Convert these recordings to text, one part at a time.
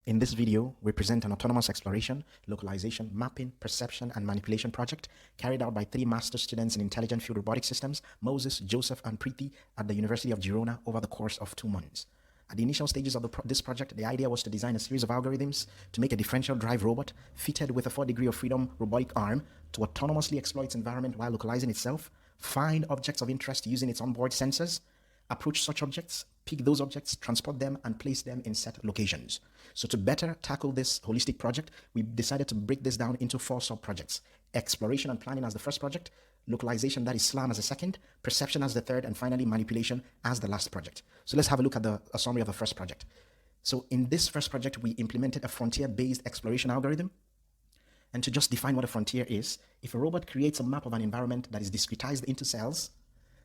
In this video, we present an autonomous exploration, localization, mapping, perception, and manipulation project carried out by 3 master students in intelligent field robotic systems, Moses, Joseph, and Preeti at the University of Girona over the course of 2 months. At the initial stages of this project, the idea was to design a series of algorithms to make a differential drive robot fitted with a 4-degree of freedom robotic arm to autonomously explore its environment while localizing itself, find objects of interest using its onboard sensors, approach such objects, pick those objects, transport them, and place them in set locations. So to better tackle this holistic project, we decided to break this down into 4 sub-projects. Exploration and planning as the first project, localization, that is SLAM, as the second, perception as the third, and finally manipulation as the last project. So let's have a look at a summary of the first project. So in this first project, we implemented a frontier-based exploration algorithm. And to just define what a frontier is, if a robot creates a map of an environment that is discretized into cells,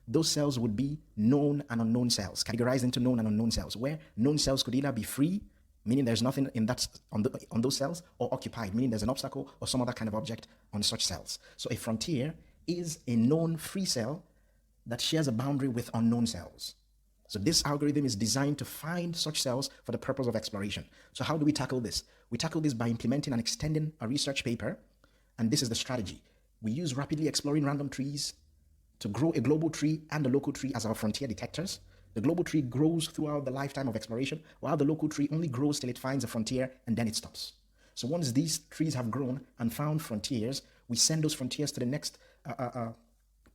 those cells would be known and unknown cells, categorized into known and unknown cells, where known cells could either be free, meaning there's nothing in that on those cells, or occupied, meaning there's an obstacle or some other kind of object on such cells. So a frontier is a known free cell that shares a boundary with unknown cells. So this algorithm is designed to find such cells for the purpose of exploration. So how do we tackle this? We tackle this by implementing and extending a research paper, and this is the strategy. We use rapidly exploring random trees to grow a global tree and a local tree as our frontier detectors. The global tree grows throughout the lifetime of exploration, while the local tree only grows till it finds a frontier and then it stops. So once these trees have grown and found frontiers, we send those frontiers to the next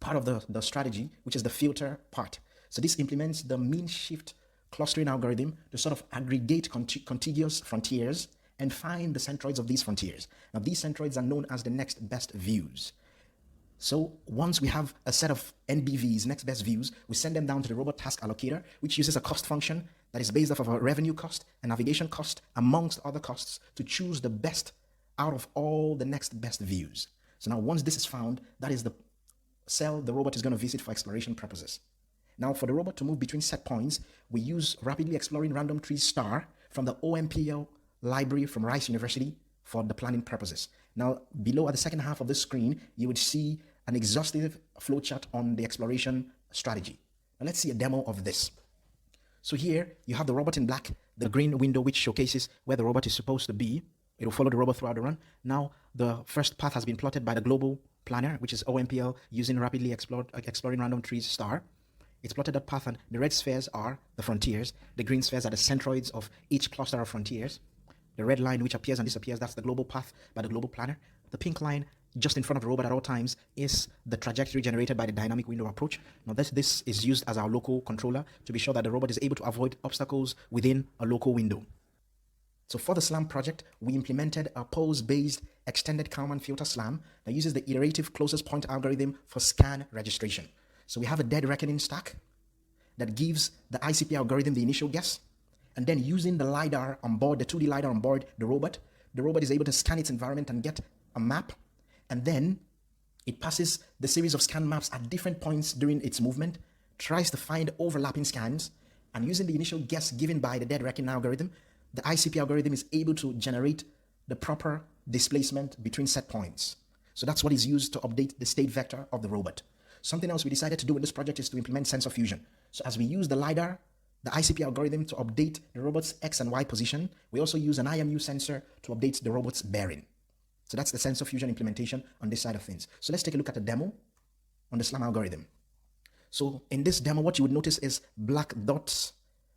part of the strategy, which is the filter part. So this implements the mean shift clustering algorithm to sort of aggregate contiguous frontiers and find the centroids of these frontiers. Now these centroids are known as the next best views. So once we have a set of NBVs, next best views, we send them down to the robot task allocator, which uses a cost function that is based off of a revenue cost, a navigation cost, amongst other costs, to choose the best out of all the next best views. So now once this is found, that is the cell the robot is going to visit for exploration purposes. Now for the robot to move between set points, we use rapidly exploring random trees star from the OMPL library from Rice University for the planning purposes. Now, below at the second half of the screen, you would see an exhaustive flowchart on the exploration strategy. Now, let's see a demo of this. So here, you have the robot in black, the green window which showcases where the robot is supposed to be. It will follow the robot throughout the run. Now, the first path has been plotted by the global planner, which is OMPL, using rapidly exploring random trees star. It's plotted that path, and the red spheres are the frontiers. The green spheres are the centroids of each cluster of frontiers. The red line which appears and disappears, that's the global path by the global planner. The pink line just in front of the robot at all times is the trajectory generated by the dynamic window approach. Now this is used as our local controller to be sure that the robot is able to avoid obstacles within a local window. So for the SLAM project, we implemented a pose-based extended Kalman filter SLAM that uses the iterative closest point algorithm for scan registration. So we have a dead reckoning stack that gives the ICP algorithm the initial guess. And then using the LiDAR on board, the 2D LiDAR on board the robot is able to scan its environment and get a map. And then it passes the series of scan maps at different points during its movement, tries to find overlapping scans, and using the initial guess given by the dead reckoning algorithm, the ICP algorithm is able to generate the proper displacement between set points. So that's what is used to update the state vector of the robot. Something else we decided to do in this project is to implement sensor fusion. So as we use the LiDAR, the ICP algorithm to update the robot's X and Y position, we also use an IMU sensor to update the robot's bearing. So that's the sensor fusion implementation on this side of things. So let's take a look at the demo on the SLAM algorithm. So in this demo, what you would notice is black dots.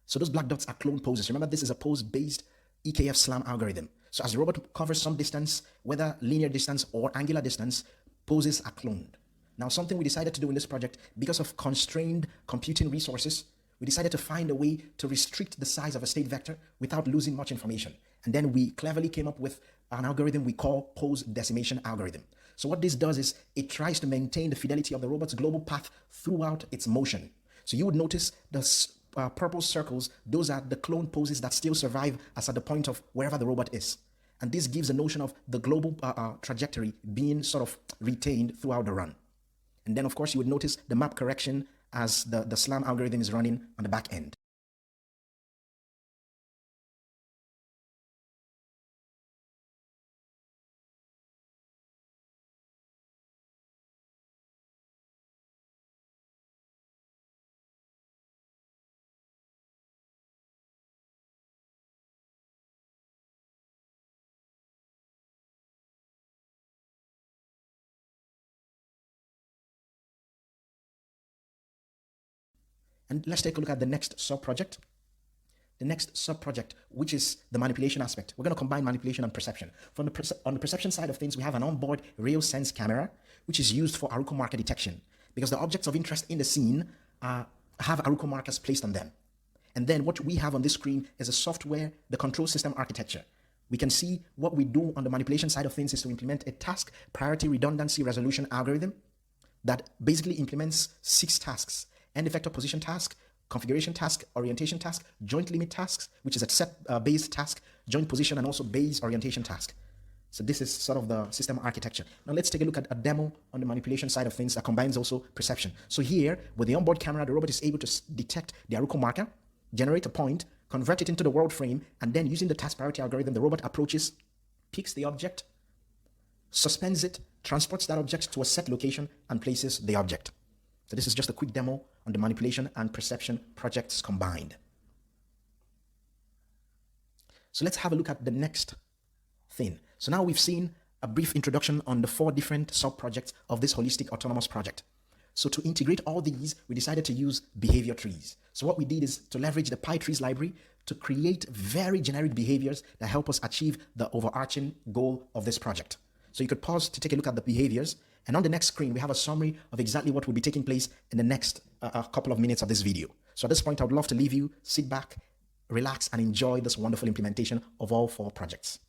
So those black dots are clone poses. Remember, this is a pose-based EKF SLAM algorithm. So as the robot covers some distance, whether linear distance or angular distance, poses are cloned. Now, something we decided to do in this project, because of constrained computing resources, we decided to find a way to restrict the size of a state vector without losing much information. And then we cleverly came up with an algorithm we call pose decimation algorithm. So what this does is it tries to maintain the fidelity of the robot's global path throughout its motion. So you would notice the purple circles, those are the clone poses that still survive as at the point of wherever the robot is. And this gives a notion of the global trajectory being sort of retained throughout the run. And then, of course, you would notice the map correction as the SLAM algorithm is running on the back end. And let's take a look at the next sub-project. The next sub-project, which is the manipulation aspect. We're going to combine manipulation and perception. On the perception side of things, we have an onboard real sense camera, which is used for Aruko marker detection because the objects of interest in the scene have Aruko markers placed on them. And then what we have on this screen is a software, the control system architecture. We can see what we do on the manipulation side of things is to implement a task priority redundancy resolution algorithm that basically implements 6 tasks: end effector position task, configuration task, orientation task, joint limit tasks, which is a set base task, joint position, and also base orientation task. So this is sort of the system architecture. Now let's take a look at a demo on the manipulation side of things that combines also perception. So here, with the onboard camera, the robot is able to detect the Aruko marker, generate a point, convert it into the world frame, and then using the task priority algorithm, the robot approaches, picks the object, suspends it, transports that object to a set location, and places the object. So this is just a quick demo on the manipulation and perception projects combined. So let's have a look at the next thing. So now we've seen a brief introduction on the 4 different sub-projects of this holistic autonomous project. So to integrate all these, we decided to use behavior trees. So what we did is to leverage the PyTrees library to create very generic behaviors that help us achieve the overarching goal of this project. So you could pause to take a look at the behaviors. And on the next screen, we have a summary of exactly what will be taking place in the next couple of minutes of this video. So at this point, I would love to leave you, sit back, relax, and enjoy this wonderful implementation of all 4 projects.